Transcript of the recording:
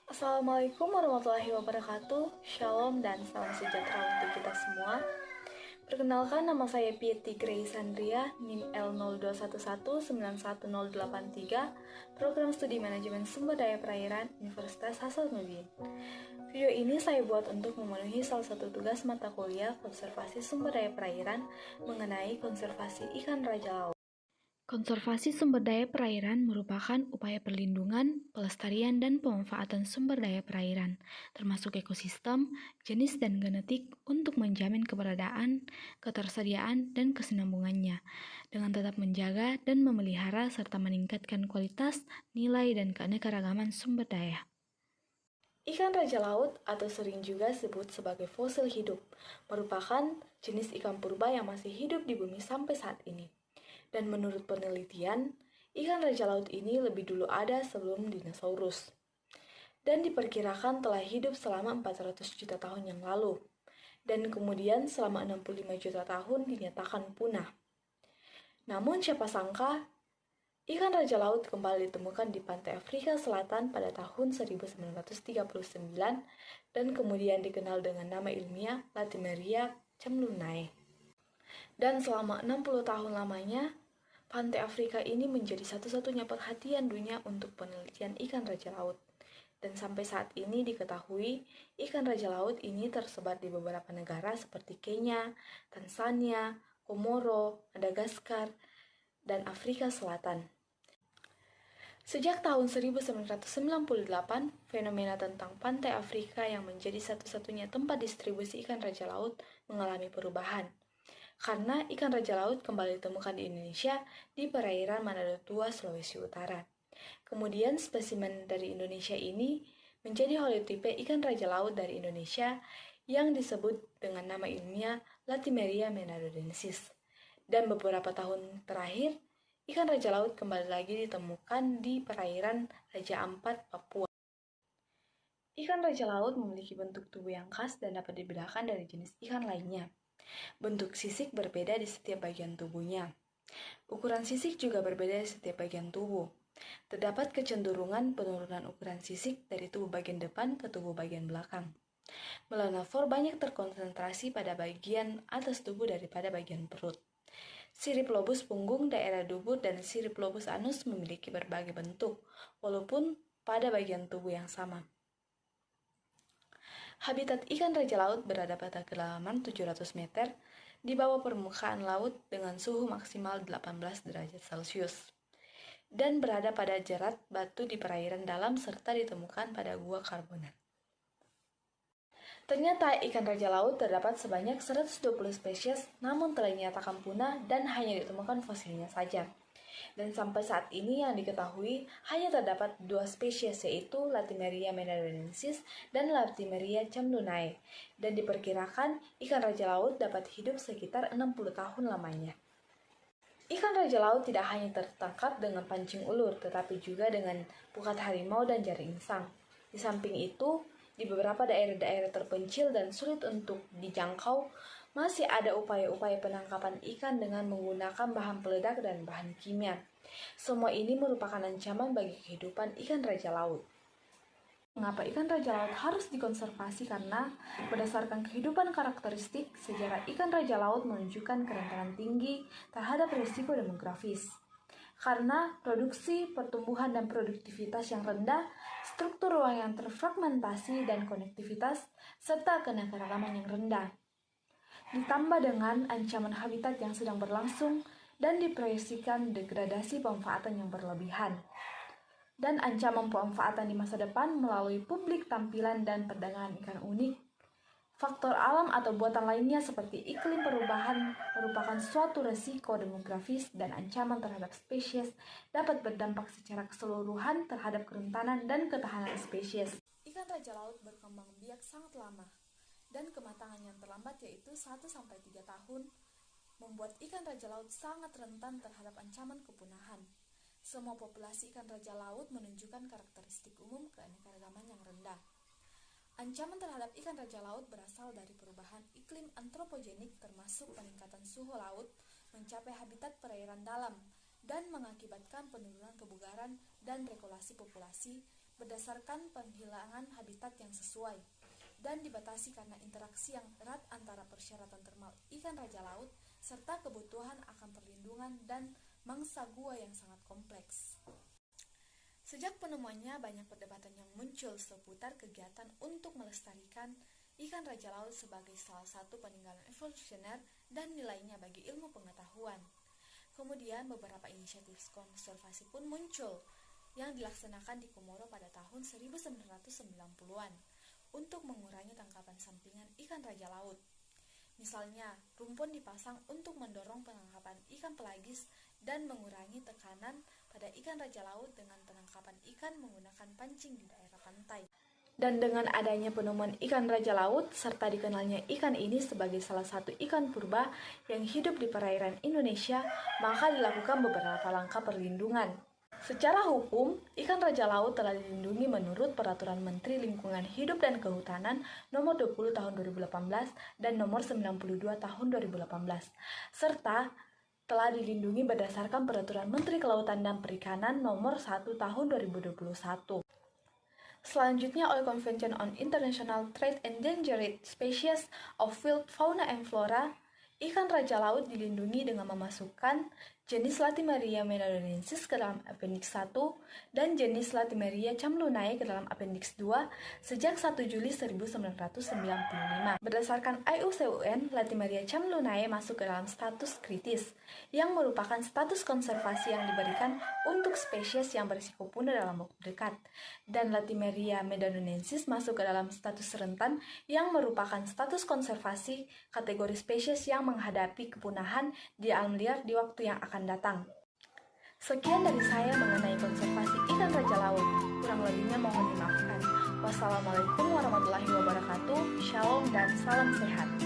Assalamualaikum warahmatullahi wabarakatuh. Shalom dan salam sejahtera untuk kita semua. Perkenalkan, nama saya Piety Grace Andrea, NIM L0211911083, Program Studi Manajemen Sumber Daya Perairan, Universitas Hasanuddin. Video ini saya buat untuk memenuhi salah satu tugas mata kuliah Konservasi Sumber Daya Perairan mengenai konservasi ikan raja laut. Konservasi sumber daya perairan merupakan upaya perlindungan, pelestarian, dan pemanfaatan sumber daya perairan, termasuk ekosistem, jenis, dan genetik untuk menjamin keberadaan, ketersediaan, dan kesinambungannya, dengan tetap menjaga dan memelihara serta meningkatkan kualitas, nilai, dan keanekaragaman sumber daya. Ikan raja laut atau sering juga disebut sebagai fosil hidup, merupakan jenis ikan purba yang masih hidup di bumi sampai saat ini. Dan menurut penelitian, ikan raja laut ini lebih dulu ada sebelum dinosaurus. Dan diperkirakan telah hidup selama 400 juta tahun yang lalu. Dan kemudian selama 65 juta tahun dinyatakan punah. Namun siapa sangka, ikan raja laut kembali ditemukan di pantai Afrika Selatan pada tahun 1939 dan kemudian dikenal dengan nama ilmiah Latimeria camlunae. Dan selama 60 tahun lamanya, pantai Afrika ini menjadi satu-satunya perhatian dunia untuk penelitian ikan raja laut. Dan sampai saat ini diketahui, ikan raja laut ini tersebar di beberapa negara seperti Kenya, Tanzania, Komoro, Madagaskar, dan Afrika Selatan. Sejak tahun 1998, fenomena tentang pantai Afrika yang menjadi satu-satunya tempat distribusi ikan raja laut mengalami perubahan. Karena ikan raja laut kembali ditemukan di Indonesia di perairan Manado Tua, Sulawesi Utara. Kemudian spesimen dari Indonesia ini menjadi holotipe ikan raja laut dari Indonesia yang disebut dengan nama ilmiah Latimeria menadodensis. Dan beberapa tahun terakhir, ikan raja laut kembali lagi ditemukan di perairan Raja Ampat, Papua. Ikan raja laut memiliki bentuk tubuh yang khas dan dapat dibedakan dari jenis ikan lainnya. Bentuk sisik berbeda di setiap bagian tubuhnya. Ukuran sisik juga berbeda di setiap bagian tubuh. Terdapat kecenderungan penurunan ukuran sisik dari tubuh bagian depan ke tubuh bagian belakang. Melanophore banyak terkonsentrasi pada bagian atas tubuh daripada bagian perut. Sirip lobus punggung, daerah dubur, dan sirip lobus anus memiliki berbagai bentuk, walaupun pada bagian tubuh yang sama. Habitat ikan raja laut berada pada kedalaman 700 meter di bawah permukaan laut dengan suhu maksimal 18 derajat Celcius dan berada pada jerat batu di perairan dalam serta ditemukan pada gua karbonat. Ternyata ikan raja laut terdapat sebanyak 120 spesies namun telah dinyatakan punah dan hanya ditemukan fosilnya saja. Dan sampai saat ini yang diketahui hanya terdapat 2 spesies yaitu Latimeria menadodensis dan Latimeria camlunae. Dan diperkirakan ikan raja laut dapat hidup sekitar 60 tahun lamanya. Ikan raja laut tidak hanya tertangkap dengan pancing ulur tetapi juga dengan pukat harimau dan jaring insang. Di samping itu, di beberapa daerah-daerah terpencil dan sulit untuk dijangkau, masih ada upaya-upaya penangkapan ikan dengan menggunakan bahan peledak dan bahan kimia. Semua ini merupakan ancaman bagi kehidupan ikan raja laut. Mengapa ikan raja laut harus dikonservasi? Karena berdasarkan kehidupan karakteristik, sejarah ikan raja laut menunjukkan kerentanan tinggi terhadap risiko demografis. Karena produksi, pertumbuhan, dan produktivitas yang rendah, struktur ruang yang terfragmentasi dan konektivitas, serta keanekaragaman yang rendah. Ditambah dengan ancaman habitat yang sedang berlangsung dan diproyeksikan degradasi pemanfaatan yang berlebihan. Dan ancaman pemanfaatan di masa depan melalui publik tampilan dan perdagangan ikan unik. Faktor alam atau buatan lainnya seperti iklim perubahan merupakan suatu resiko demografis dan ancaman terhadap spesies dapat berdampak secara keseluruhan terhadap kerentanan dan ketahanan spesies. Ikan raja laut berkembang biak sangat lama dan kematangan yang terlambat yaitu 1-3 tahun membuat ikan raja laut sangat rentan terhadap ancaman kepunahan. Semua populasi ikan raja laut menunjukkan karakteristik umum keanekaragaman yang rendah. Ancaman terhadap ikan raja laut berasal dari perubahan iklim antropogenik termasuk peningkatan suhu laut mencapai habitat perairan dalam dan mengakibatkan penurunan kebugaran dan regulasi populasi berdasarkan penghilangan habitat yang sesuai dan dibatasi karena interaksi yang erat antara persyaratan termal ikan raja laut serta kebutuhan akan perlindungan dan mangsa gua yang sangat kompleks. Sejak penemuannya, banyak perdebatan yang muncul seputar kegiatan untuk melestarikan ikan raja laut sebagai salah satu peninggalan evolusioner dan nilainya bagi ilmu pengetahuan. Kemudian beberapa inisiatif konservasi pun muncul yang dilaksanakan di Komoro pada tahun 1990-an untuk mengurangi tangkapan sampingan ikan raja laut. Misalnya, rumpun dipasang untuk mendorong penangkapan ikan pelagis dan mengurangi tekanan pada ikan raja laut dengan penangkapan ikan menggunakan pancing di daerah pantai. Dan dengan adanya penemuan ikan raja laut, serta dikenalnya ikan ini sebagai salah satu ikan purba yang hidup di perairan Indonesia, maka dilakukan beberapa langkah perlindungan. Secara hukum, ikan raja laut telah dilindungi menurut Peraturan Menteri Lingkungan Hidup dan Kehutanan Nomor 20 Tahun 2018 dan Nomor 92 Tahun 2018, serta telah dilindungi berdasarkan Peraturan Menteri Kelautan dan Perikanan Nomor 1 Tahun 2021. Selanjutnya oleh Convention on International Trade Endangered Species of Wild Fauna and Flora, ikan raja laut dilindungi dengan memasukkan jenis Latimeria medonensis ke dalam Appendix 1 dan jenis Latimeria camlunae ke dalam Appendix 2 sejak 1 Juli 1995. Berdasarkan IUCN, Latimeria camlunae masuk ke dalam status kritis, yang merupakan status konservasi yang diberikan untuk spesies yang berisiko punah dalam waktu dekat, dan Latimeria medonensis masuk ke dalam status rentan, yang merupakan status konservasi kategori spesies yang menghadapi kepunahan di alam liar di waktu yang akan datang. Sekian dari saya mengenai konservasi ikan raja laut. Kurang lebihnya mohon dimaafkan. Wassalamualaikum warahmatullahi wabarakatuh. Shalom dan salam sehat.